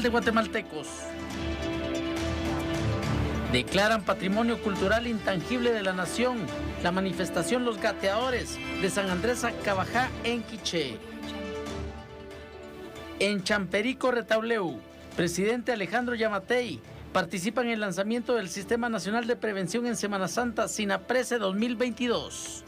Nacional de Guatemaltecos. Declaran Patrimonio Cultural Intangible de la Nación la manifestación Los Gateadores de San Andrés Acabajá en Quiché. En Champerico, Retauleu, presidente Alejandro Yamatei participa en el lanzamiento del Sistema Nacional de Prevención en Semana Santa SINAPRESE 2022.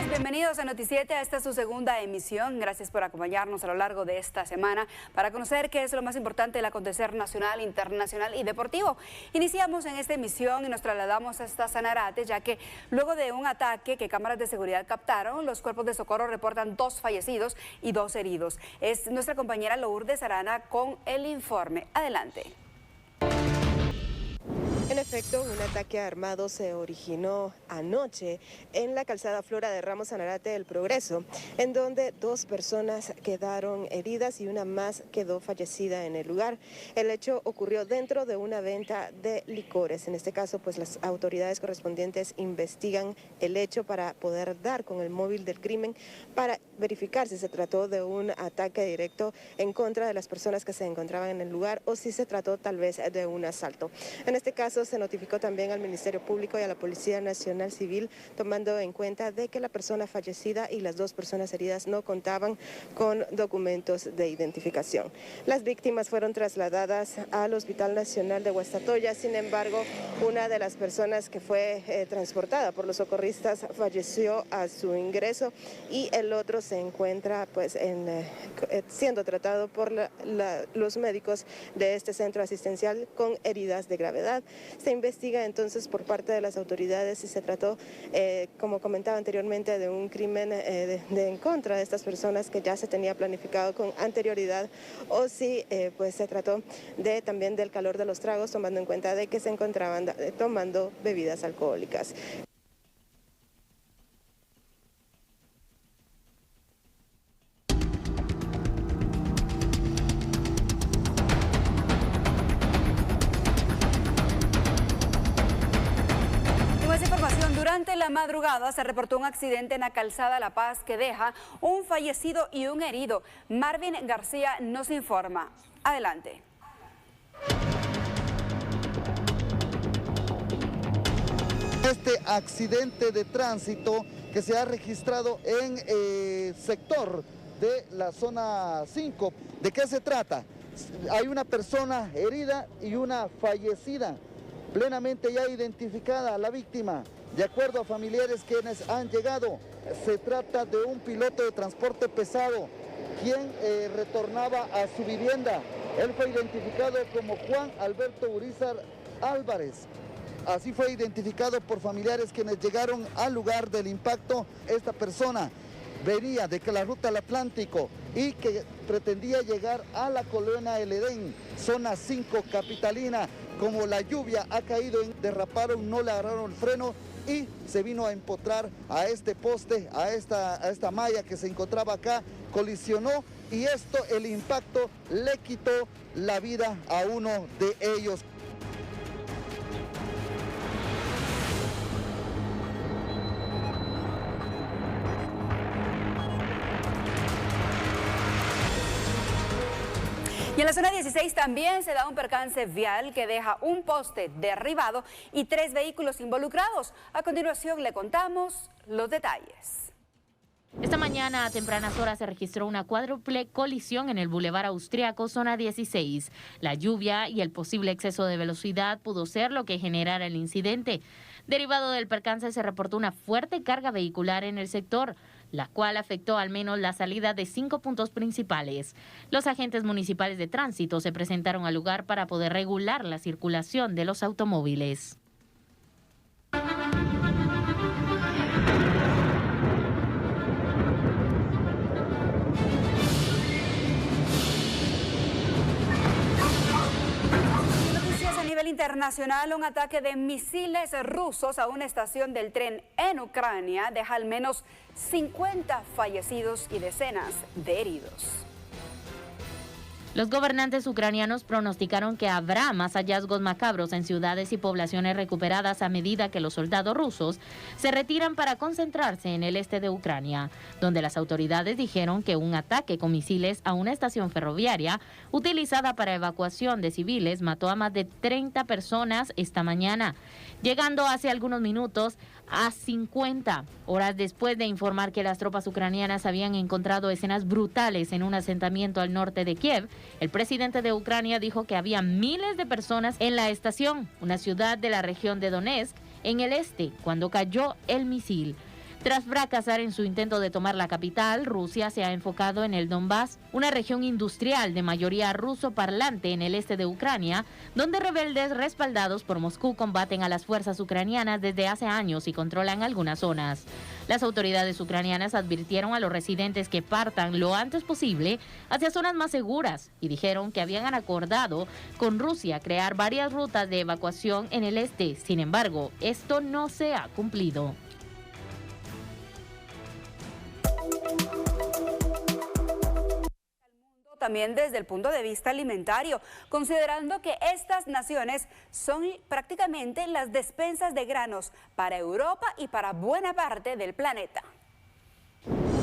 Bienvenidos a Noticiete, esta es su segunda emisión. Gracias por acompañarnos a lo largo de esta semana para conocer qué es lo más importante del acontecer nacional, internacional y deportivo. Iniciamos en esta emisión y nos trasladamos hasta Sanarate, ya que luego de un ataque que cámaras de seguridad captaron, los cuerpos de socorro reportan 2 fallecidos y 2 heridos. Es nuestra compañera Lourdes Arana con el informe. Adelante. En efecto, un ataque armado se originó anoche en la calzada Flora de Ramos Sanarate El Progreso, en donde 2 personas quedaron heridas y una más quedó fallecida en el lugar. El hecho ocurrió dentro de una venta de licores. En este caso, pues las autoridades correspondientes investigan el hecho para poder dar con el móvil del crimen para verificar si se trató de un ataque directo en contra de las personas que se encontraban en el lugar o si se trató tal vez de un asalto. En este caso, se notificó también al Ministerio Público y a la Policía Nacional Civil, tomando en cuenta de que la persona fallecida y las 2 personas heridas no contaban con documentos de identificación. Las víctimas fueron trasladadas al Hospital Nacional de Guastatoya. Sin embargo, una de las personas que fue transportada por los socorristas falleció a su ingreso y el otro se encuentra pues siendo tratado por los médicos de este centro asistencial con heridas de gravedad. Se investiga entonces por parte de las autoridades si se trató, como comentaba anteriormente, de un crimen en contra de estas personas que ya se tenía planificado con anterioridad o si pues se trató también del calor de los tragos, tomando en cuenta de que se encontraban tomando bebidas alcohólicas. Durante la madrugada se reportó un accidente en la calzada La Paz que deja un fallecido y un herido. Marvin García nos informa. Adelante. Este accidente de tránsito que se ha registrado en el sector de la zona 5. ¿De qué se trata? Hay una persona herida y una fallecida, plenamente ya identificada la víctima. De acuerdo a familiares quienes han llegado, se trata de un piloto de transporte pesado, quien retornaba a su vivienda. Él fue identificado como Juan Alberto Urizar Álvarez. Así fue identificado por familiares quienes llegaron al lugar del impacto. Esta persona venía de la ruta al Atlántico y que pretendía llegar a la colonia El Edén, zona 5 capitalina. Como la lluvia ha caído, derraparon, no le agarraron el freno y se vino a empotrar a este poste, a esta malla que se encontraba acá, colisionó y el impacto le quitó la vida a uno de ellos. Y en la zona 16 también se da un percance vial que deja un poste derribado y 3 vehículos involucrados. A continuación le contamos los detalles. Esta mañana a tempranas horas se registró una cuádruple colisión en el Boulevard Austriaco, zona 16. La lluvia y el posible exceso de velocidad pudo ser lo que generara el incidente. Derivado del percance se reportó una fuerte carga vehicular en el sector, la cual afectó al menos la salida de 5 puntos principales. Los agentes municipales de tránsito se presentaron al lugar para poder regular la circulación de los automóviles. nivel internacional, un ataque de misiles rusos a una estación del tren en Ucrania deja al menos 50 fallecidos y decenas de heridos. Los gobernantes ucranianos pronosticaron que habrá más hallazgos macabros en ciudades y poblaciones recuperadas a medida que los soldados rusos se retiran para concentrarse en el este de Ucrania, donde las autoridades dijeron que un ataque con misiles a una estación ferroviaria utilizada para evacuación de civiles mató a más de 30 personas esta mañana, llegando hace algunos minutos a 50 horas después de informar que las tropas ucranianas habían encontrado escenas brutales en un asentamiento al norte de Kiev. El presidente de Ucrania dijo que había miles de personas en la estación, una ciudad de la región de Donetsk, en el este, cuando cayó el misil. Tras fracasar en su intento de tomar la capital, Rusia se ha enfocado en el Donbass, una región industrial de mayoría ruso parlante en el este de Ucrania, donde rebeldes respaldados por Moscú combaten a las fuerzas ucranianas desde hace años y controlan algunas zonas. Las autoridades ucranianas advirtieron a los residentes que partan lo antes posible hacia zonas más seguras y dijeron que habían acordado con Rusia crear varias rutas de evacuación en el este. Sin embargo, esto no se ha cumplido. También desde el punto de vista alimentario, considerando que estas naciones son prácticamente las despensas de granos para Europa y para buena parte del planeta.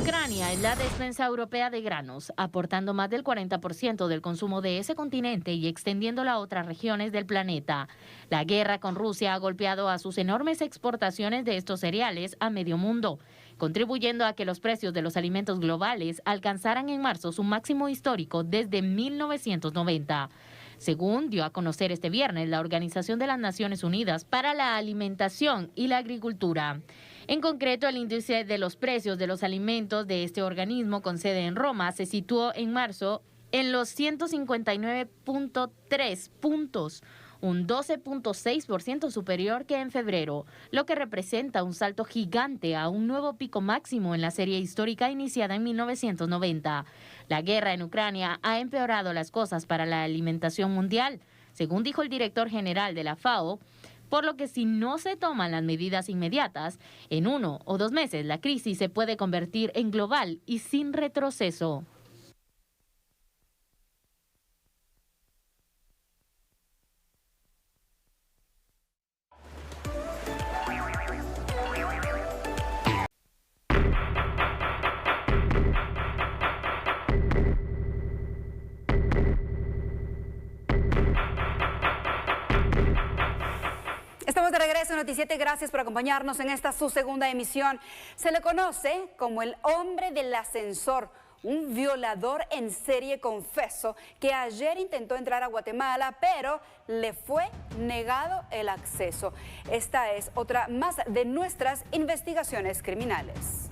Ucrania es la despensa europea de granos, aportando más del 40% del consumo de ese continente y extendiéndolo a otras regiones del planeta. La guerra con Rusia ha golpeado a sus enormes exportaciones de estos cereales a medio mundo, contribuyendo a que los precios de los alimentos globales alcanzaran en marzo su máximo histórico desde 1990. Según dio a conocer este viernes la Organización de las Naciones Unidas para la Alimentación y la Agricultura. En concreto, el índice de los precios de los alimentos de este organismo con sede en Roma se situó en marzo en los 159.3 puntos, un 12.6% superior que en febrero, lo que representa un salto gigante a un nuevo pico máximo en la serie histórica iniciada en 1990. La guerra en Ucrania ha empeorado las cosas para la alimentación mundial, según dijo el director general de la FAO, por lo que si no se toman las medidas inmediatas, en 1 o 2 meses la crisis se puede convertir en global y sin retroceso. Estamos de regreso en Noticiete, gracias por acompañarnos en esta su segunda emisión. Se le conoce como el hombre del ascensor, un violador en serie confeso que ayer intentó entrar a Guatemala, pero le fue negado el acceso. Esta es otra más de nuestras investigaciones criminales.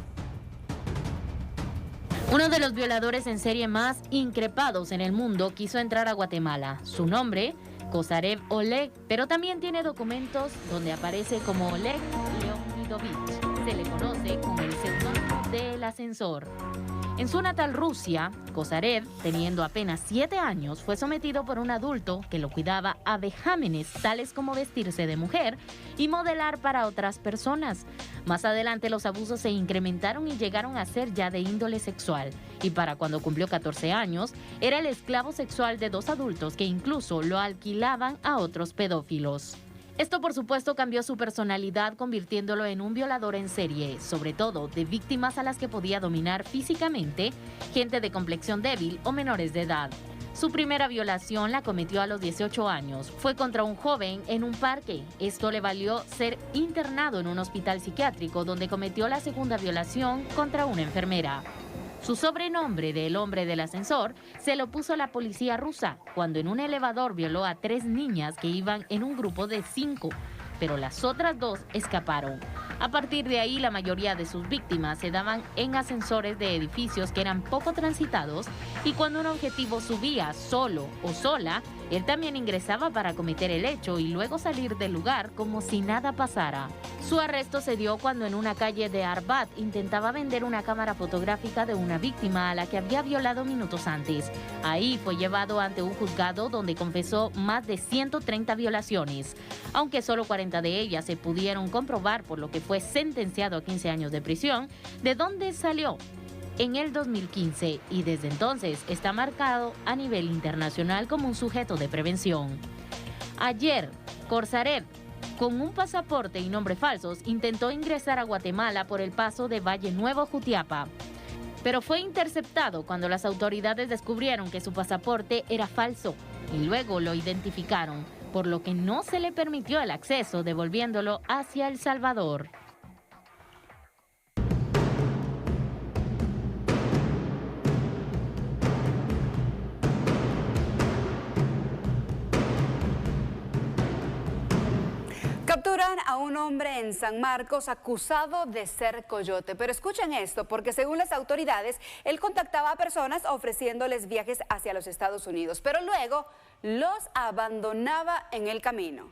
Uno de los violadores en serie más increpados en el mundo quiso entrar a Guatemala. Su nombre, Kosarev Oleg, pero también tiene documentos donde aparece como Oleg Leonidovich. Se le conoce como el seudónimo del ascensor. En su natal Rusia, Kosarev, teniendo apenas 7 años, fue sometido por un adulto que lo cuidaba a vejámenes tales como vestirse de mujer y modelar para otras personas. Más adelante los abusos se incrementaron y llegaron a ser ya de índole sexual. Y para cuando cumplió 14 años, era el esclavo sexual de 2 adultos que incluso lo alquilaban a otros pedófilos. Esto, por supuesto, cambió su personalidad, convirtiéndolo en un violador en serie, sobre todo de víctimas a las que podía dominar físicamente, gente de complexión débil o menores de edad. Su primera violación la cometió a los 18 años. Fue contra un joven en un parque. Esto le valió ser internado en un hospital psiquiátrico, donde cometió la segunda violación contra una enfermera. Su sobrenombre de el hombre del ascensor se lo puso la policía rusa cuando en un elevador violó a 3 niñas que iban en un grupo de 5, pero las otras 2 escaparon. A partir de ahí, la mayoría de sus víctimas se daban en ascensores de edificios que eran poco transitados y cuando un objetivo subía solo o sola, Él también ingresaba para cometer el hecho y luego salir del lugar como si nada pasara. Su arresto se dio cuando en una calle de Arbat intentaba vender una cámara fotográfica de una víctima a la que había violado minutos antes. Ahí fue llevado ante un juzgado donde confesó más de 130 violaciones. Aunque solo 40 de ellas se pudieron comprobar, por lo que fue sentenciado a 15 años de prisión, ¿de dónde salió? En el 2015, y desde entonces está marcado a nivel internacional como un sujeto de prevención. Ayer, Corsaret, con un pasaporte y nombre falsos, intentó ingresar a Guatemala por el paso de Valle Nuevo, Jutiapa. Pero fue interceptado cuando las autoridades descubrieron que su pasaporte era falso y luego lo identificaron, por lo que no se le permitió el acceso, devolviéndolo hacia El Salvador. Capturan a un hombre en San Marcos acusado de ser coyote. Pero escuchen esto, porque según las autoridades, él contactaba a personas ofreciéndoles viajes hacia los Estados Unidos, pero luego los abandonaba en el camino.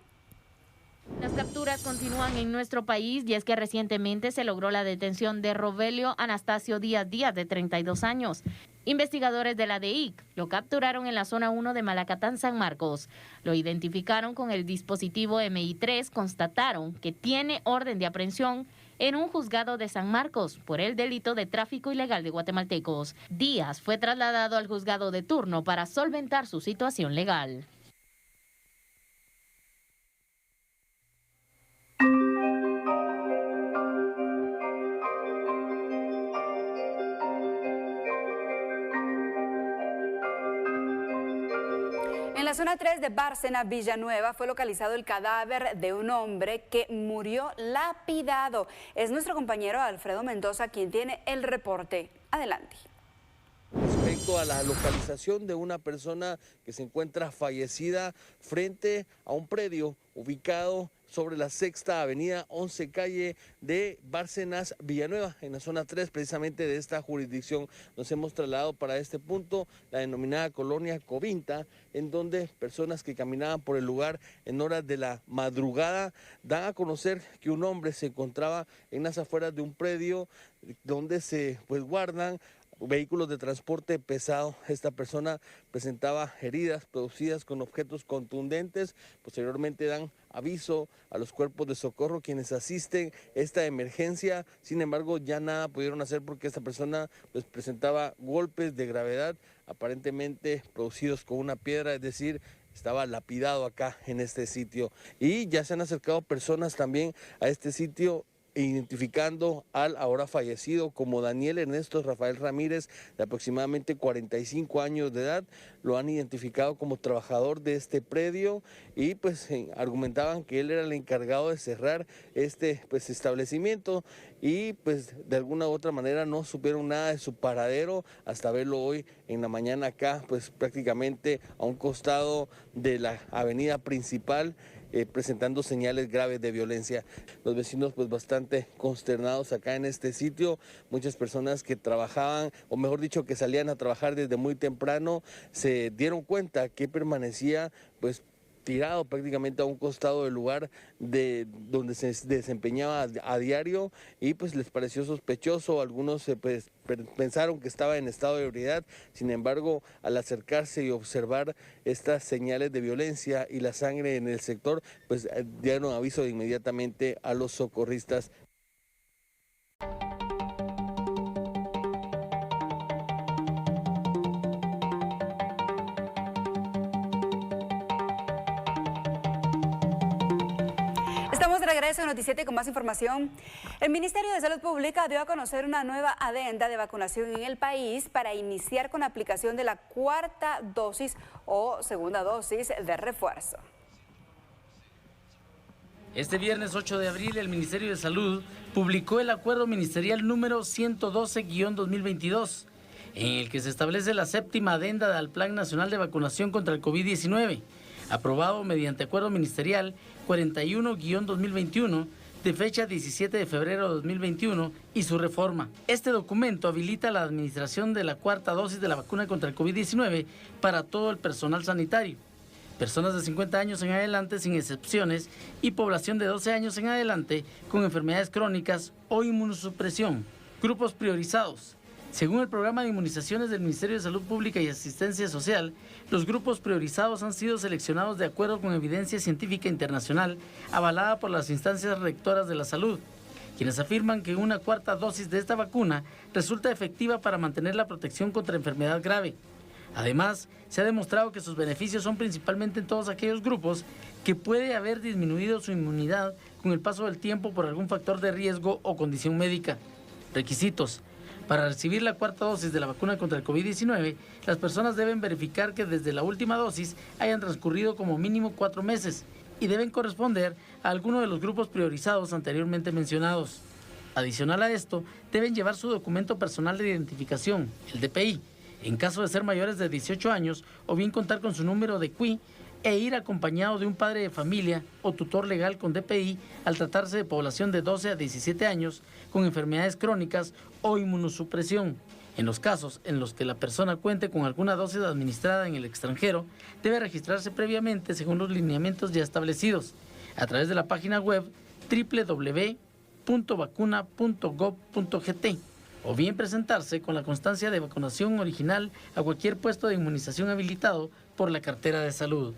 Las capturas continúan en nuestro país y es que recientemente se logró la detención de Rovelio Anastasio Díaz Díaz, de 32 años. Investigadores de la DEIC lo capturaron en la zona 1 de Malacatán, San Marcos. Lo identificaron con el dispositivo MI3, constataron que tiene orden de aprehensión en un juzgado de San Marcos por el delito de tráfico ilegal de guatemaltecos. Díaz fue trasladado al juzgado de turno para solventar su situación legal. En la zona 3 de Bárcena, Villanueva, fue localizado el cadáver de un hombre que murió lapidado. Es nuestro compañero Alfredo Mendoza quien tiene el reporte. Adelante. Respecto a la localización de una persona que se encuentra fallecida frente a un predio ubicado sobre la 6ª Avenida 11 Calle de Bárcenas, Villanueva, en la zona 3 precisamente de esta jurisdicción. Nos hemos trasladado para este punto, la denominada colonia Covinta, en donde personas que caminaban por el lugar en horas de la madrugada dan a conocer que un hombre se encontraba en las afueras de un predio donde se guardan vehículos de transporte pesado. Esta persona presentaba heridas producidas con objetos contundentes. Posteriormente dan aviso a los cuerpos de socorro quienes asisten esta emergencia. Sin embargo, ya nada pudieron hacer porque esta persona presentaba golpes de gravedad, aparentemente producidos con una piedra, es decir, estaba lapidado acá en este sitio. Y ya se han acercado personas también a este sitio, identificando al ahora fallecido como Daniel Ernesto Rafael Ramírez, de aproximadamente 45 años de edad. Lo han identificado como trabajador de este predio y argumentaban que él era el encargado de cerrar este establecimiento y de alguna u otra manera no supieron nada de su paradero hasta verlo hoy en la mañana acá, prácticamente a un costado de la avenida principal, presentando señales graves de violencia. Los vecinos bastante consternados acá en este sitio. Muchas personas que trabajaban, o mejor dicho, que salían a trabajar desde muy temprano, se dieron cuenta que permanecía tirado prácticamente a un costado del lugar de donde se desempeñaba a diario y les pareció sospechoso. Algunos pensaron que estaba en estado de ebriedad. Sin embargo, al acercarse y observar estas señales de violencia y la sangre en el sector, dieron aviso inmediatamente a los socorristas. Estamos de regreso en Noticiete con más información. El Ministerio de Salud Pública dio a conocer una nueva adenda de vacunación en el país para iniciar con la aplicación de la 4ª dosis o segunda dosis de refuerzo. Este viernes 8 de abril, el Ministerio de Salud publicó el acuerdo ministerial número 112-2022, en el que se establece la 7ª adenda al Plan Nacional de Vacunación contra el COVID-19, aprobado mediante acuerdo ministerial 41-2021 de fecha 17 de febrero de 2021 y su reforma. Este documento habilita la administración de la 4ª dosis de la vacuna contra el COVID-19 para todo el personal sanitario. personas de 50 años en adelante sin excepciones y población de 12 años en adelante con enfermedades crónicas o inmunosupresión. Grupos priorizados. Según el programa de inmunizaciones del Ministerio de Salud Pública y Asistencia Social, los grupos priorizados han sido seleccionados de acuerdo con evidencia científica internacional avalada por las instancias rectoras de la salud, quienes afirman que una cuarta dosis de esta vacuna resulta efectiva para mantener la protección contra enfermedad grave. Además, se ha demostrado que sus beneficios son principalmente en todos aquellos grupos que puede haber disminuido su inmunidad con el paso del tiempo por algún factor de riesgo o condición médica. Requisitos. Para recibir la cuarta dosis de la vacuna contra el COVID-19, las personas deben verificar que desde la última dosis hayan transcurrido como mínimo 4 meses y deben corresponder a alguno de los grupos priorizados anteriormente mencionados. Adicional a esto, deben llevar su documento personal de identificación, el DPI, en caso de ser mayores de 18 años o bien contar con su número de CUI e ir acompañado de un padre de familia o tutor legal con DPI al tratarse de población de 12 a 17 años con enfermedades crónicas o inmunosupresión. En los casos en los que la persona cuente con alguna dosis administrada en el extranjero, debe registrarse previamente según los lineamientos ya establecidos a través de la página web www.vacuna.gov.gt o bien presentarse con la constancia de vacunación original a cualquier puesto de inmunización habilitado por la cartera de salud.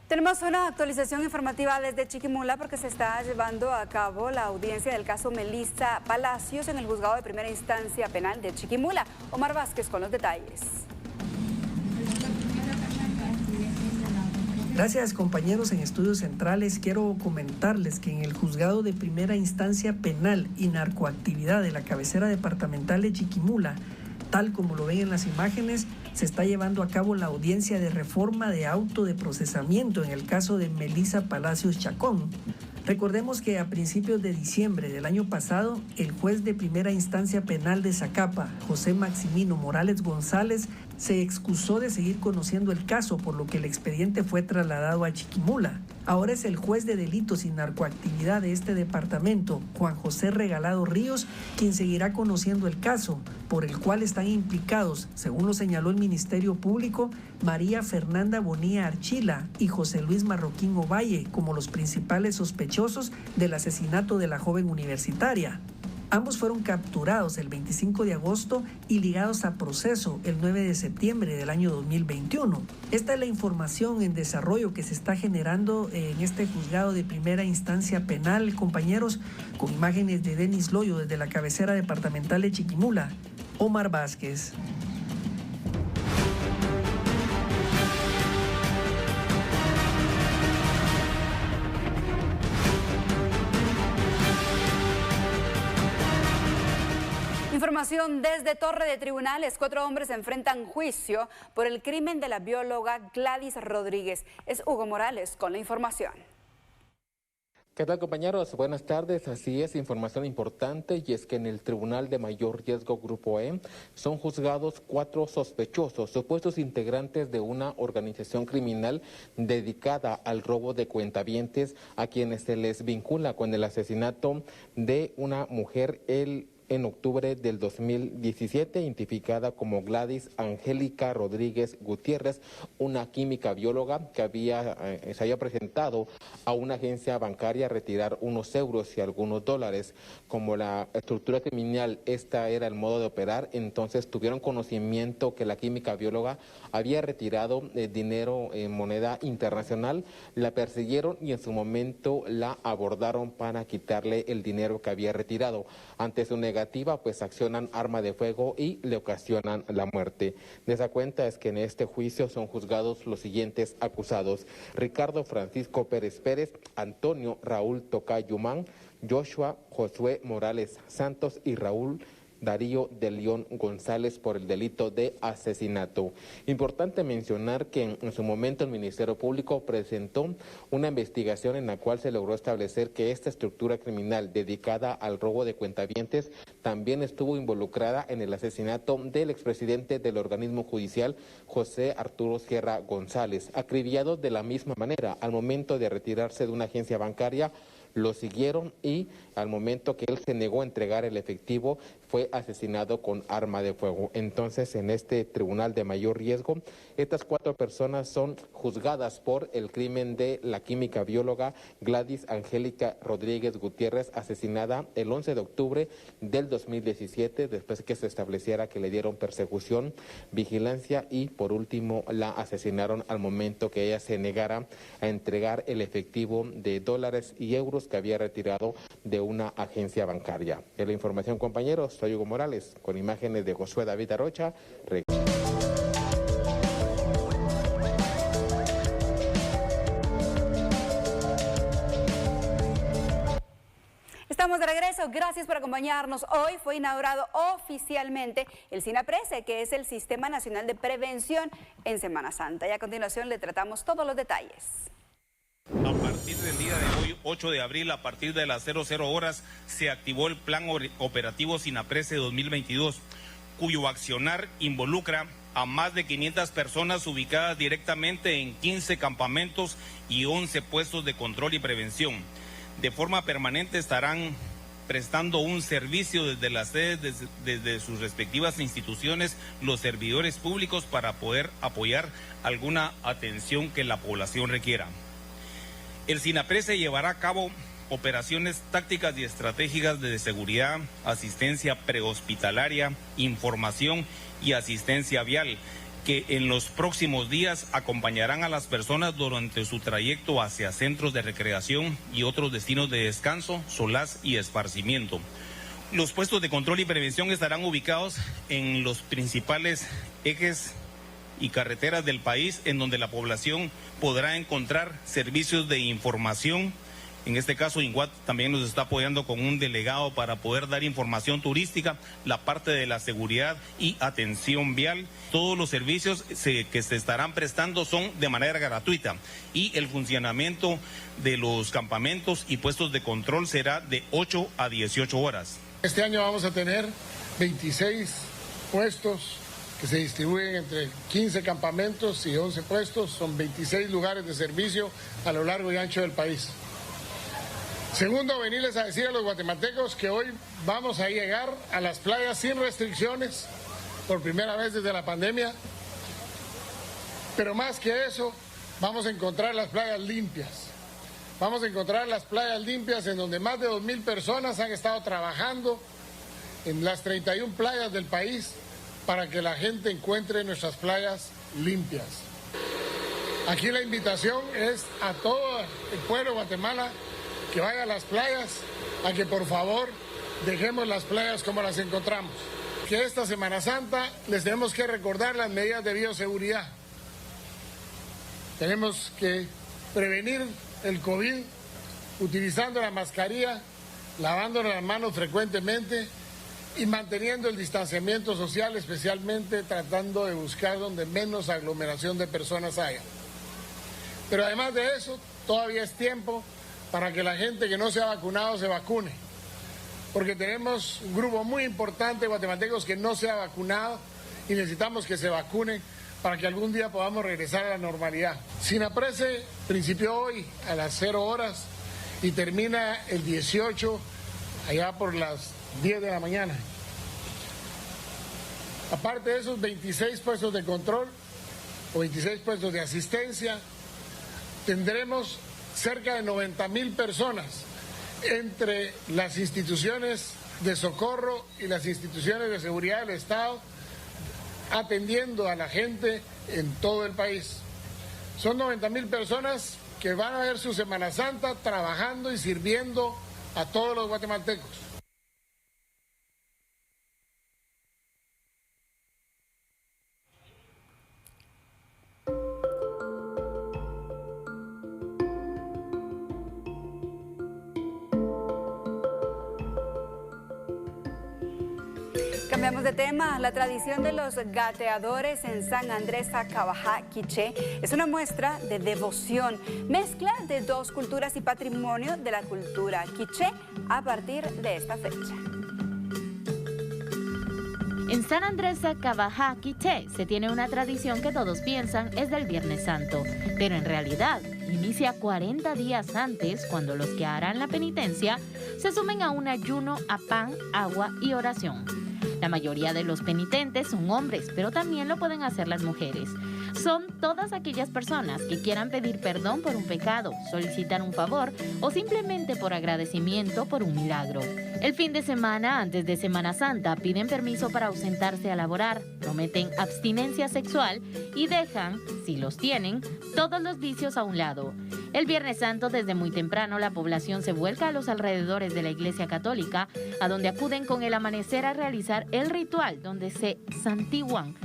Tenemos una actualización informativa desde Chiquimula porque se está llevando a cabo la audiencia del caso Melissa Palacios en el juzgado de primera instancia penal de Chiquimula. Omar Vázquez con los detalles. Gracias, compañeros en Estudios Centrales. Quiero comentarles que en el juzgado de primera instancia penal y narcoactividad de la cabecera departamental de Chiquimula, tal como lo ven en las imágenes, se está llevando a cabo la audiencia de reforma de auto de procesamiento en el caso de Melissa Palacios Chacón. Recordemos que a principios de diciembre del año pasado, el juez de primera instancia penal de Zacapa, José Maximino Morales González, se excusó de seguir conociendo el caso, por lo que el expediente fue trasladado a Chiquimula. Ahora es el juez de delitos y narcoactividad de este departamento, Juan José Regalado Ríos, quien seguirá conociendo el caso, por el cual están implicados, según lo señaló el Ministerio Público, María Fernanda Bonilla Archila y José Luis Marroquín Ovalle como los principales sospechosos del asesinato de la joven universitaria. Ambos fueron capturados el 25 de agosto y ligados a proceso el 9 de septiembre del año 2021. Esta es la información en desarrollo que se está generando en este juzgado de primera instancia penal, compañeros, con imágenes de Denis Loyo desde la cabecera departamental de Chiquimula. Omar Vázquez. Información desde Torre de Tribunales. 4 hombres se enfrentan juicio por el crimen de la bióloga Gladys Rodríguez. Es Hugo Morales con la información. ¿Qué tal, compañeros? Buenas tardes. Así es, información importante, y es que en el Tribunal de Mayor Riesgo Grupo E son juzgados 4 sospechosos, supuestos integrantes de una organización criminal dedicada al robo de cuentavientes, a quienes se les vincula con el asesinato de una mujer en octubre del 2017, identificada como Gladys Angélica Rodríguez Gutiérrez, una química bióloga que se había presentado a una agencia bancaria a retirar unos euros y algunos dólares. Como la estructura criminal, esta era el modo de operar, entonces tuvieron conocimiento que la química bióloga había retirado dinero en moneda internacional, la persiguieron y en su momento la abordaron para quitarle el dinero que había retirado. Ante su negativa, pues accionan arma de fuego y le ocasionan la muerte. De esa cuenta es que en este juicio son juzgados los siguientes acusados: Ricardo Francisco Pérez Pérez, Antonio Raúl Tocayumán, Joshua Josué Morales Santos y Raúl Darío de León González por el delito de asesinato. Importante mencionar que en su momento el Ministerio Público presentó una investigación en la cual se logró establecer que esta estructura criminal dedicada al robo de cuentavientes también estuvo involucrada en el asesinato del expresidente del organismo judicial, José Arturo Sierra González, acribillado de la misma manera. Al momento de retirarse de una agencia bancaria, lo siguieron y al momento que él se negó a entregar el efectivo, fue asesinado con arma de fuego. Entonces, en este tribunal de mayor riesgo, estas 4 personas son juzgadas por el crimen de la química bióloga Gladys Angélica Rodríguez Gutiérrez, asesinada el 11 de octubre del 2017, después que se estableciera que le dieron persecución, vigilancia y, por último, la asesinaron al momento que ella se negara a entregar el efectivo de dólares y euros que había retirado de una agencia bancaria. De la información, compañeros, soy Hugo Morales, con imágenes de Josué David Arocha. Estamos de regreso, gracias por acompañarnos. Hoy fue inaugurado oficialmente el SINAPRESE, que es el Sistema Nacional de Prevención en Semana Santa. Y a continuación le tratamos todos los detalles. A partir del día de hoy, 8 de abril, a partir de las 00 horas, se activó el Plan Operativo SINAPRESE 2022, cuyo accionar involucra a más de 500 personas ubicadas directamente en 15 campamentos y 11 puestos de control y prevención. De forma permanente estarán prestando un servicio desde las sedes, desde sus respectivas instituciones, los servidores públicos para poder apoyar alguna atención que la población requiera. El SINAPRESE llevará a cabo operaciones tácticas y estratégicas de seguridad, asistencia prehospitalaria, información y asistencia vial, que en los próximos días acompañarán a las personas durante su trayecto hacia centros de recreación y otros destinos de descanso, solaz y esparcimiento. Los puestos de control y prevención estarán ubicados en los principales ejes y carreteras del país, en donde la población podrá encontrar servicios de información. En este caso, INGUAT también nos está apoyando con un delegado para poder dar información turística, la parte de la seguridad y atención vial. Todos los servicios que se estarán prestando son de manera gratuita y el funcionamiento de los campamentos y puestos de control será de 8 a 18 horas. Este año vamos a tener 26 puestos que se distribuyen entre 15 campamentos y 11 puestos. Son 26 lugares de servicio a lo largo y ancho del país. Segundo, venirles a decir a los guatemaltecos que hoy vamos a llegar a las playas sin restricciones, por primera vez desde la pandemia. Pero más que eso, vamos a encontrar las playas limpias. Vamos a encontrar las playas limpias en donde más de 2,000 personas han estado trabajando en las 31 playas del país para que la gente encuentre nuestras playas limpias. Aquí la invitación es a todo el pueblo de Guatemala que vaya a las playas, a que por favor dejemos las playas como las encontramos. Que esta Semana Santa les tenemos que recordar las medidas de bioseguridad. Tenemos que prevenir el COVID utilizando la mascarilla, lavándonos las manos frecuentemente y manteniendo el distanciamiento social, especialmente tratando de buscar donde menos aglomeración de personas haya. Pero además de eso, todavía es tiempo para que la gente que no se ha vacunado se vacune, porque tenemos un grupo muy importante de guatemaltecos que no se ha vacunado y necesitamos que se vacunen para que algún día podamos regresar a la normalidad. SINAPRESE principió hoy a las 0 horas y termina el 18 allá por las 10 de la mañana. Aparte de esos 26 puestos de control o 26 puestos de asistencia, tendremos cerca de 90,000 personas entre las instituciones de socorro y las instituciones de seguridad del Estado atendiendo a la gente en todo el país. Son 90,000 personas que van a ver su Semana Santa trabajando y sirviendo a todos los guatemaltecos. Cambiamos de tema. La tradición de los gateadores en San Andrés Sacabajá, Quiché, es una muestra de devoción, mezcla de dos culturas y patrimonio de la cultura quiché a partir de esta fecha. En San Andrés Sacabajá, Quiché, se tiene una tradición que todos piensan es del Viernes Santo, pero en realidad inicia 40 días antes, cuando los que harán la penitencia se sumen a un ayuno a pan, agua y oración. La mayoría de los penitentes son hombres, pero también lo pueden hacer las mujeres. Son todas aquellas personas que quieran pedir perdón por un pecado, solicitar un favor o simplemente por agradecimiento por un milagro. El fin de semana, antes de Semana Santa, piden permiso para ausentarse a laborar, prometen abstinencia sexual y dejan, si los tienen, todos los vicios a un lado. El Viernes Santo, desde muy temprano, la población se vuelca a los alrededores de la Iglesia Católica, a donde acuden con el amanecer a realizar el ritual donde se santiguan.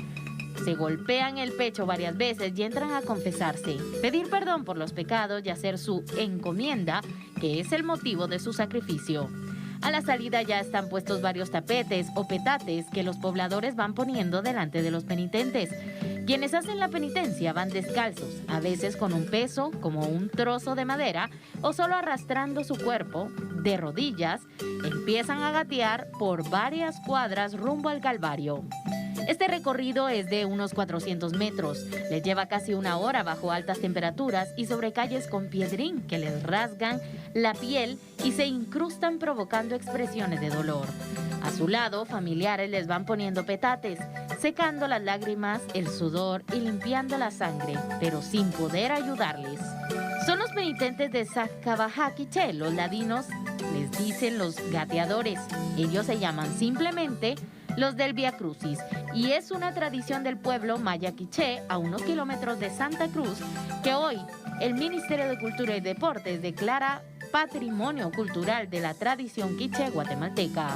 Se golpean el pecho varias veces y entran a confesarse, pedir perdón por los pecados y hacer su encomienda, que es el motivo de su sacrificio. A la salida ya están puestos varios tapetes o petates que los pobladores van poniendo delante de los penitentes. Quienes hacen la penitencia van descalzos, a veces con un peso, como un trozo de madera, o solo arrastrando su cuerpo, de rodillas, empiezan a gatear por varias cuadras rumbo al Calvario. Este recorrido es de unos 400 metros, les lleva casi una hora bajo altas temperaturas y sobre calles con piedrín que les rasgan la piel y se incrustan provocando expresiones de dolor. A su lado, familiares les van poniendo petates, secando las lágrimas, el sudor y limpiando la sangre, pero sin poder ayudarles. Son los penitentes de Sacabajá, Quiché, los ladinos les dicen los gateadores. Ellos se llaman simplemente los del Vía Crucis, y es una tradición del pueblo maya quiché, a unos kilómetros de Santa Cruz, que hoy el Ministerio de Cultura y Deportes declara Patrimonio Cultural de la Tradición Quiché Guatemalteca.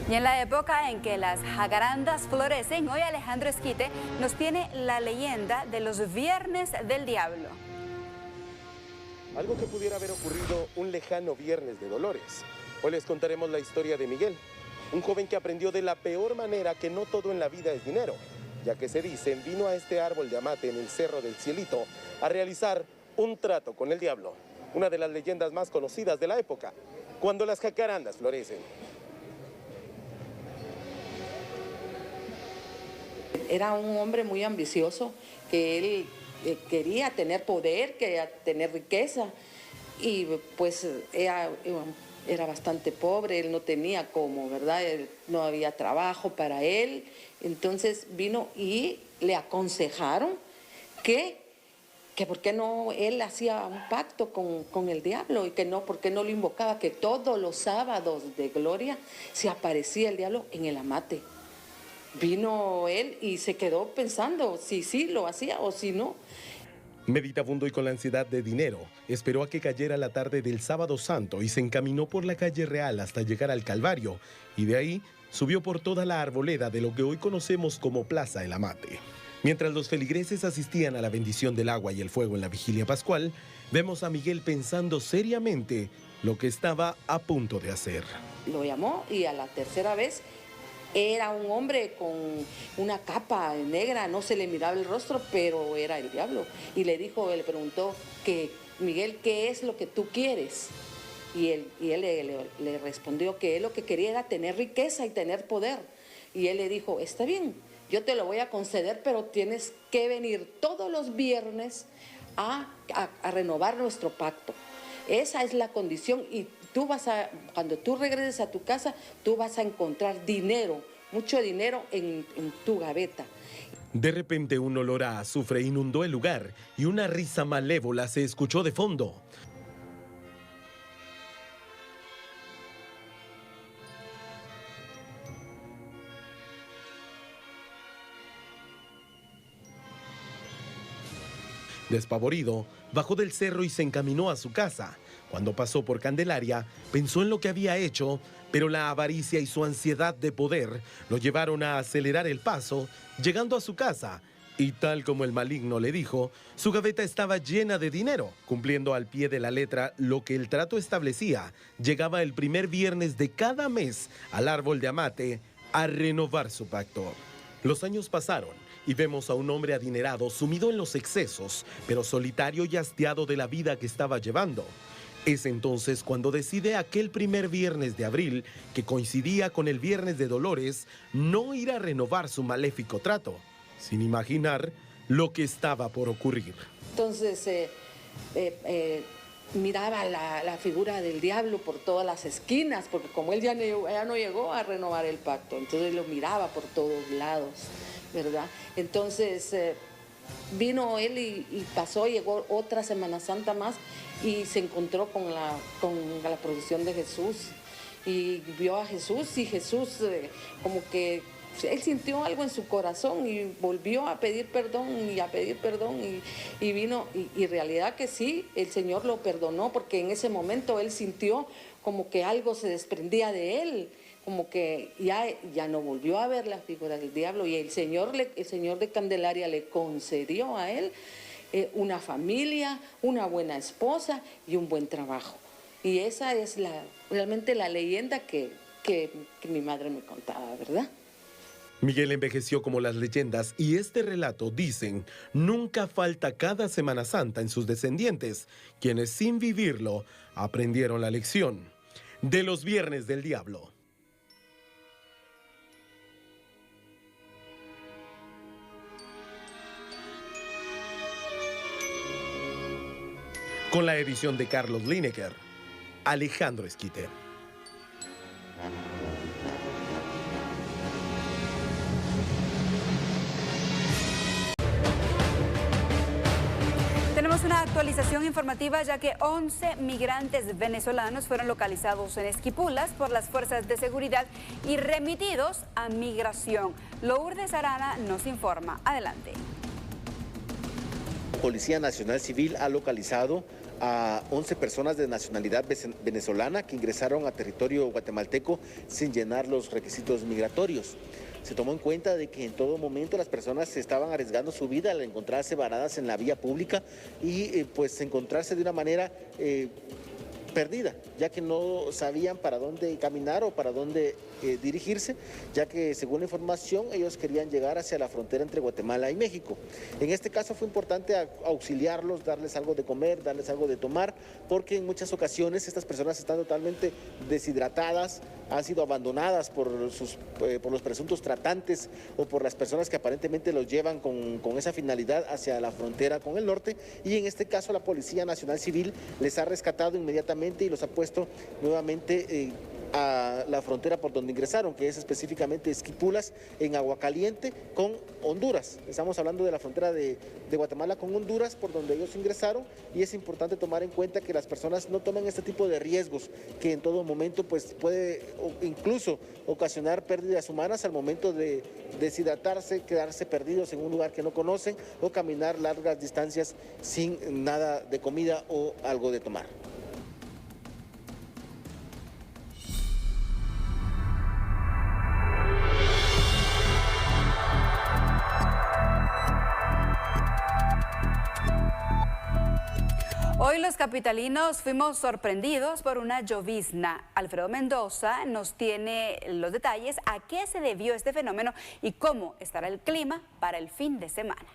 Y en la época en que las jacarandas florecen, hoy Alejandro Esquite nos tiene la leyenda de los Viernes del Diablo. Algo que pudiera haber ocurrido un lejano Viernes de Dolores. Hoy les contaremos la historia de Miguel, un joven que aprendió de la peor manera que no todo en la vida es dinero, ya que se dice, vino a este árbol de amate en el Cerro del Cielito a realizar un trato con el diablo, una de las leyendas más conocidas de la época, cuando las jacarandas florecen. Era un hombre muy ambicioso, que él quería tener poder, quería tener riqueza, y pues era bastante pobre, él no tenía cómo, ¿verdad? No había trabajo para él. Entonces vino y le aconsejaron que por qué no él hacía un pacto con el diablo, y que no, por qué no lo invocaba, que todos los sábados de gloria se aparecía el diablo en el amate. Vino él y se quedó pensando si sí lo hacía o si no. Meditabundo y con la ansiedad de dinero, esperó a que cayera la tarde del Sábado Santo y se encaminó por la calle Real hasta llegar al Calvario, y de ahí subió por toda la arboleda de lo que hoy conocemos como Plaza El Amate. Mientras los feligreses asistían a la bendición del agua y el fuego en la vigilia pascual, vemos a Miguel pensando seriamente lo que estaba a punto de hacer. Lo llamó y a la tercera vez era un hombre con una capa negra, no se le miraba el rostro, pero era el diablo. Y le preguntó que, Miguel, ¿qué es lo que tú quieres? Y él le respondió que él lo que quería era tener riqueza y tener poder. Y él le dijo, está bien, yo te lo voy a conceder, pero tienes que venir todos los viernes a renovar nuestro pacto. Esa es la condición, y cuando tú regreses a tu casa, tú vas a encontrar dinero, mucho dinero en tu gaveta. De repente un olor a azufre inundó el lugar y una risa malévola se escuchó de fondo. Despavorido, bajó del cerro y se encaminó a su casa. Cuando pasó por Candelaria, pensó en lo que había hecho, pero la avaricia y su ansiedad de poder lo llevaron a acelerar el paso, llegando a su casa. Y tal como el maligno le dijo, su gaveta estaba llena de dinero. Cumpliendo al pie de la letra lo que el trato establecía, llegaba el primer viernes de cada mes al árbol de Amate a renovar su pacto. Los años pasaron y vemos a un hombre adinerado sumido en los excesos, pero solitario y hastiado de la vida que estaba llevando. Es entonces cuando decide aquel primer viernes de abril, que coincidía con el viernes de Dolores, no ir a renovar su maléfico trato, sin imaginar lo que estaba por ocurrir. Entonces miraba la figura del diablo por todas las esquinas, porque como él ya no llegó a renovar el pacto, entonces lo miraba por todos lados, ¿verdad? Entonces vino él y pasó, llegó otra Semana Santa más y se encontró con la procesión de Jesús y vio a Jesús y Jesús como que él sintió algo en su corazón y volvió a pedir perdón y vino y en realidad que sí, el Señor lo perdonó porque en ese momento él sintió como que algo se desprendía de él, como que ya no volvió a ver la figura del diablo y el Señor de Candelaria le concedió a él una familia, una buena esposa y un buen trabajo. Y esa es realmente la leyenda que mi madre me contaba, ¿verdad? Miguel envejeció como las leyendas y este relato, dicen, nunca falta cada Semana Santa en sus descendientes, quienes sin vivirlo aprendieron la lección de los Viernes del Diablo. Con la edición de Carlos Lineker, Alejandro Esquite. Tenemos una actualización informativa ya que 11 migrantes venezolanos fueron localizados en Esquipulas por las fuerzas de seguridad y remitidos a migración. Lourdes Arana nos informa. Adelante. La Policía Nacional Civil ha localizado a 11 personas de nacionalidad venezolana que ingresaron a territorio guatemalteco sin llenar los requisitos migratorios. Se tomó en cuenta de que en todo momento las personas se estaban arriesgando su vida al encontrarse varadas en la vía pública y pues encontrarse de una manera perdida, ya que no sabían para dónde caminar o para dónde dirigirse, ya que según la información ellos querían llegar hacia la frontera entre Guatemala y México. En este caso fue importante auxiliarlos, darles algo de comer, darles algo de tomar, porque en muchas ocasiones estas personas están totalmente deshidratadas, han sido abandonadas por los presuntos tratantes o por las personas que aparentemente los llevan con esa finalidad hacia la frontera con el norte, y en este caso la Policía Nacional Civil les ha rescatado inmediatamente y los ha puesto nuevamente a la frontera por donde ingresaron, que es específicamente Esquipulas, en Aguacaliente con Honduras. Estamos hablando de la frontera de Guatemala con Honduras, por donde ellos ingresaron, y es importante tomar en cuenta que las personas no tomen este tipo de riesgos, que en todo momento pues puede incluso ocasionar pérdidas humanas al momento de deshidratarse, quedarse perdidos en un lugar que no conocen o caminar largas distancias sin nada de comida o algo de tomar. Hoy los capitalinos fuimos sorprendidos por una llovizna. Alfredo Mendoza nos tiene los detalles a qué se debió este fenómeno y cómo estará el clima para el fin de semana.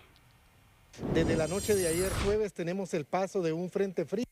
Desde la noche de ayer jueves tenemos el paso de un frente frío.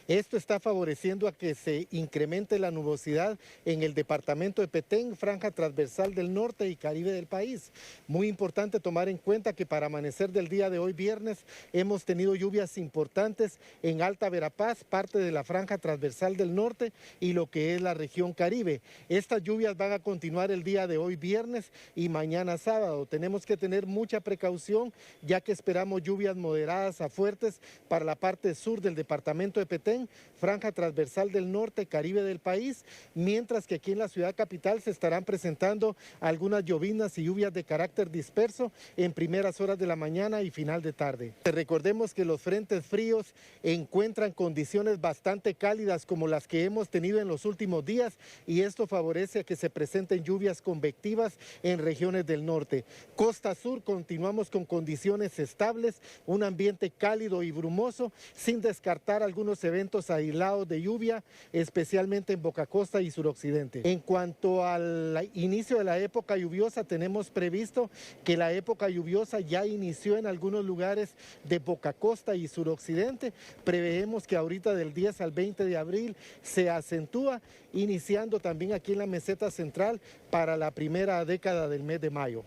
Esto está favoreciendo a que se incremente la nubosidad en el departamento de Petén, franja transversal del norte y Caribe del país. Muy importante tomar en cuenta que para amanecer del día de hoy viernes hemos tenido lluvias importantes en Alta Verapaz, parte de la franja transversal del norte y lo que es la región Caribe. Estas lluvias van a continuar el día de hoy viernes y mañana sábado. Tenemos que tener mucha precaución ya que esperamos lluvias moderadas a fuertes para la parte sur del departamento de de Petén, franja transversal del norte, Caribe del país, mientras que aquí en la ciudad capital se estarán presentando algunas lloviznas y lluvias de carácter disperso en primeras horas de la mañana y final de tarde. Recordemos que los frentes fríos encuentran condiciones bastante cálidas como las que hemos tenido en los últimos días y esto favorece a que se presenten lluvias convectivas en regiones del norte. Costa Sur continuamos con condiciones estables, un ambiente cálido y brumoso, sin descartar algunos eventos aislados de lluvia, especialmente en Boca Costa y suroccidente. En cuanto al inicio de la época lluviosa, tenemos previsto que la época lluviosa ya inició en algunos lugares de Boca Costa y suroccidente. Preveemos que ahorita del 10 al 20 de abril se acentúa, iniciando también aquí en la meseta central para la primera década del mes de mayo.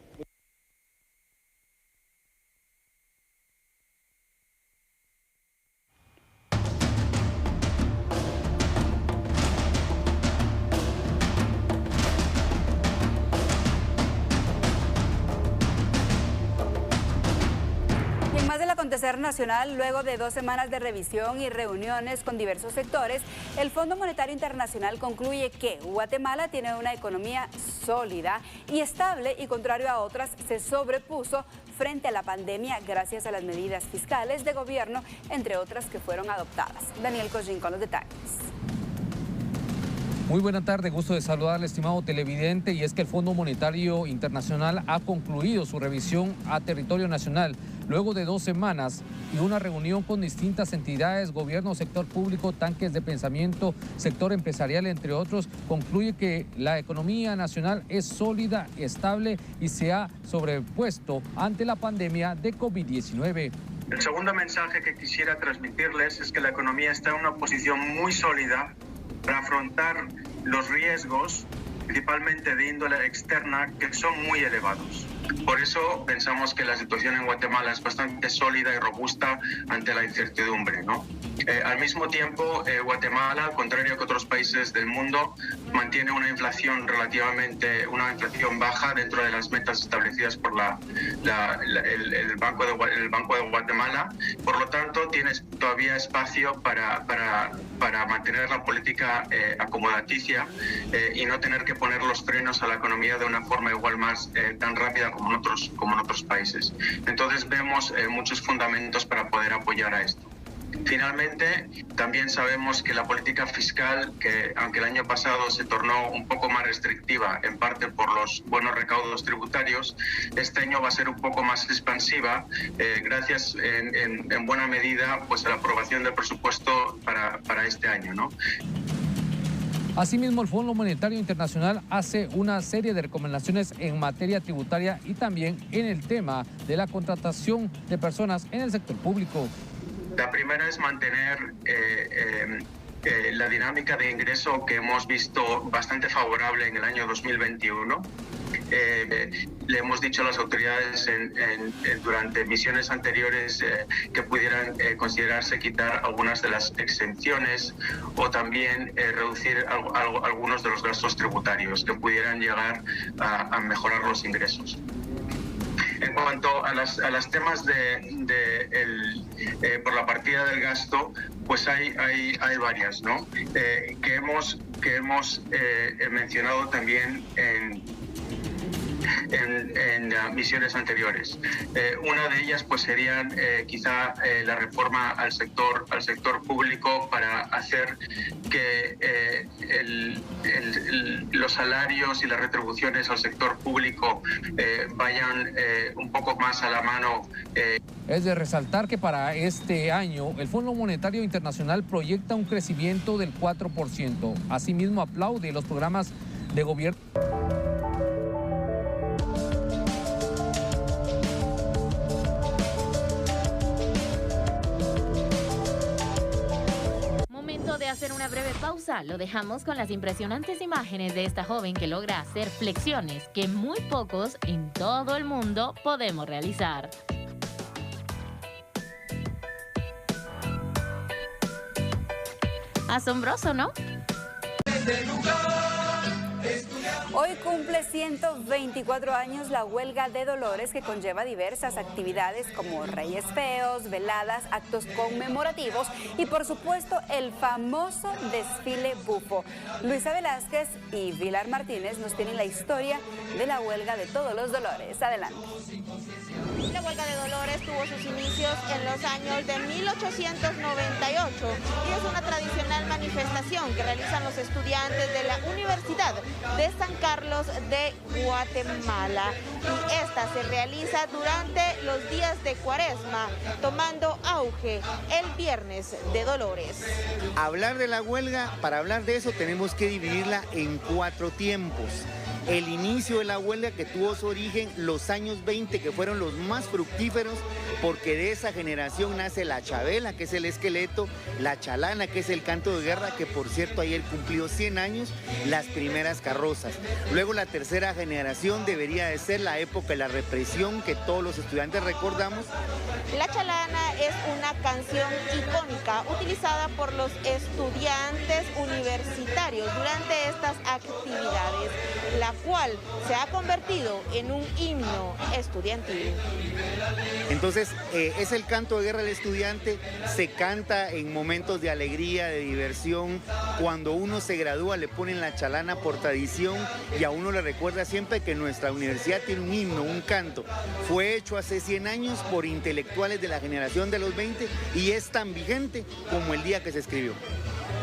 Acontecer nacional, luego de 2 semanas de revisión y reuniones con diversos sectores, el Fondo Monetario Internacional concluye que Guatemala tiene una economía sólida y estable y, contrario a otras, se sobrepuso frente a la pandemia gracias a las medidas fiscales de gobierno, entre otras que fueron adoptadas. Daniel Collín con los detalles. Muy buena tarde, gusto de saludarle, estimado televidente, y es que el Fondo Monetario Internacional ha concluido su revisión a territorio nacional luego de 2 semanas y una reunión con distintas entidades, gobierno, sector público, tanques de pensamiento, sector empresarial, entre otros. Concluye que la economía nacional es sólida, estable y se ha sobrepuesto ante la pandemia de COVID-19. El segundo mensaje que quisiera transmitirles es que la economía está en una posición muy sólida para afrontar los riesgos, principalmente de índole externa, que son muy elevados. Por eso pensamos que la situación en Guatemala es bastante sólida y robusta ante la incertidumbre, ¿no? Al mismo tiempo, Guatemala, al contrario que otros países del mundo, mantiene una inflación baja dentro de las metas establecidas por el Banco de Guatemala. Por lo tanto, tiene todavía espacio para mantener la política acomodaticia y no tener que poner los frenos a la economía de una forma igual más tan rápida como en otros países. Entonces vemos muchos fundamentos para poder apoyar a esto. Finalmente, también sabemos que la política fiscal, que aunque el año pasado se tornó un poco más restrictiva, en parte por los buenos recaudos tributarios, este año va a ser un poco más expansiva, gracias en buena medida pues, a la aprobación del presupuesto para este año, ¿no? Asimismo, el Fondo Monetario Internacional hace una serie de recomendaciones en materia tributaria y también en el tema de la contratación de personas en el sector público. La primera es mantener la dinámica de ingreso que hemos visto bastante favorable en el año 2021. Le hemos dicho a las autoridades durante misiones anteriores que pudieran considerarse quitar algunas de las exenciones o también reducir algunos de los gastos tributarios que pudieran llegar a mejorar los ingresos. En cuanto a los temas por la partida del gasto, pues hay varias, ¿no? Que hemos mencionado también en misiones anteriores. Una de ellas pues serían quizá la reforma al sector público para hacer que los salarios y las retribuciones al sector público vayan un poco más a la mano. Es de resaltar que para este año el Fondo Monetario Internacional proyecta un crecimiento del 4%. Asimismo, aplaude los programas de gobierno. De hacer una breve pausa, lo dejamos con las impresionantes imágenes de esta joven que logra hacer flexiones que muy pocos en todo el mundo podemos realizar. Asombroso, ¿no? Hoy cumple 124 años la huelga de Dolores, que conlleva diversas actividades como Reyes Feos, veladas, actos conmemorativos y por supuesto el famoso desfile bufo. Luisa Velázquez y Vilar Martínez nos tienen la historia de la huelga de todos los Dolores. Adelante. La huelga de Dolores tuvo sus inicios en los años de 1898 y es una tradicional manifestación que realizan los estudiantes de la Universidad de San Carlos de Guatemala, y esta se realiza durante los días de Cuaresma, tomando auge el Viernes de Dolores. Hablar de la huelga, para hablar de eso tenemos que dividirla en 4 tiempos. El inicio de la huelga, que tuvo su origen los años 20, que fueron los más fructíferos, porque de esa generación nace la chabela, que es el esqueleto, la chalana, que es el canto de guerra, que por cierto ayer cumplió 100 años, las primeras carrozas. Luego la tercera generación debería de ser la época de la represión, que todos los estudiantes recordamos. La chalana es una canción icónica utilizada por los estudiantes universitarios durante estas actividades, la cual se ha convertido en un himno estudiantil. Entonces, es el canto de guerra del estudiante, se canta en momentos de alegría, de diversión. Cuando uno se gradúa le ponen la chalana por tradición y a uno le recuerda siempre que nuestra universidad tiene un himno, un canto. Fue hecho hace 100 años por intelectuales de la generación de los 20 y es tan vigente como el día que se escribió.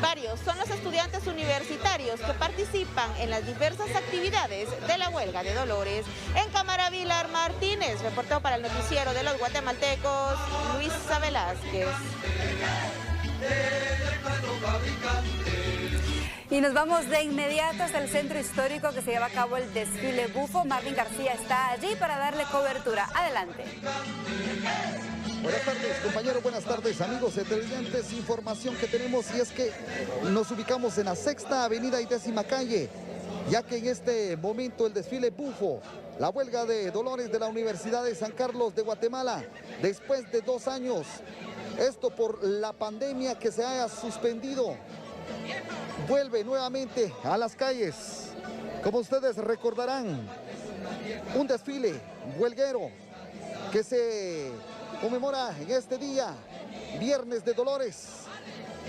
Varios son los estudiantes universitarios que participan en las diversas actividades de la huelga de Dolores. En cámara, Vilar Martínez, reportó para el noticiero de los guatemaltecos, Luisa Velázquez. Y nos vamos de inmediato hasta el centro histórico que se lleva a cabo el desfile bufo. Marvin García está allí para darle cobertura. Adelante. Buenas tardes, compañeros, buenas tardes, amigos televidentes. Información que tenemos, y es que nos ubicamos en la 6ª Avenida y 10ª Calle, ya que en este momento el desfile bufo, la huelga de Dolores de la Universidad de San Carlos de Guatemala, después de 2 años, esto por la pandemia que se haya suspendido, vuelve nuevamente a las calles. Como ustedes recordarán, un desfile huelguero que se conmemora en este día, Viernes de Dolores,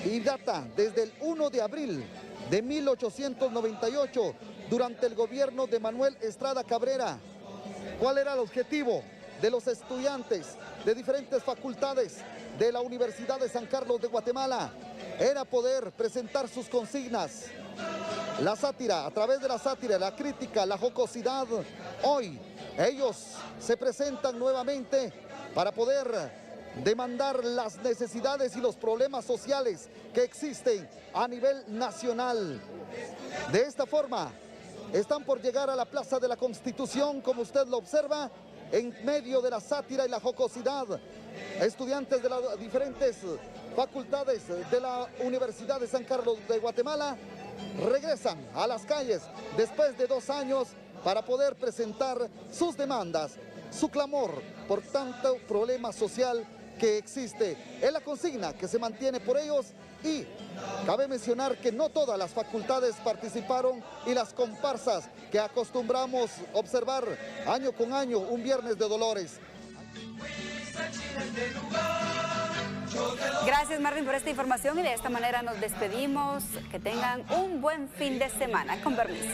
y data desde el 1 de abril de 1898, durante el gobierno de Manuel Estrada Cabrera. ¿Cuál era el objetivo de los estudiantes de diferentes facultades de la Universidad de San Carlos de Guatemala? Era poder presentar sus consignas. La sátira, a través de la sátira, la crítica, la jocosidad. Hoy ellos se presentan nuevamente para poder demandar las necesidades y los problemas sociales que existen a nivel nacional. De esta forma, están por llegar a la Plaza de la Constitución, como usted lo observa, en medio de la sátira y la jocosidad. Estudiantes de las diferentes facultades de la Universidad de San Carlos de Guatemala regresan a las calles después de 2 años para poder presentar sus demandas, su clamor por tanto problema social que existe. Es la consigna que se mantiene por ellos, y cabe mencionar que no todas las facultades participaron, y las comparsas que acostumbramos observar año con año, un Viernes de Dolores. Gracias, Marvin, por esta información, y de esta manera nos despedimos. Que tengan un buen fin de semana. Con permiso.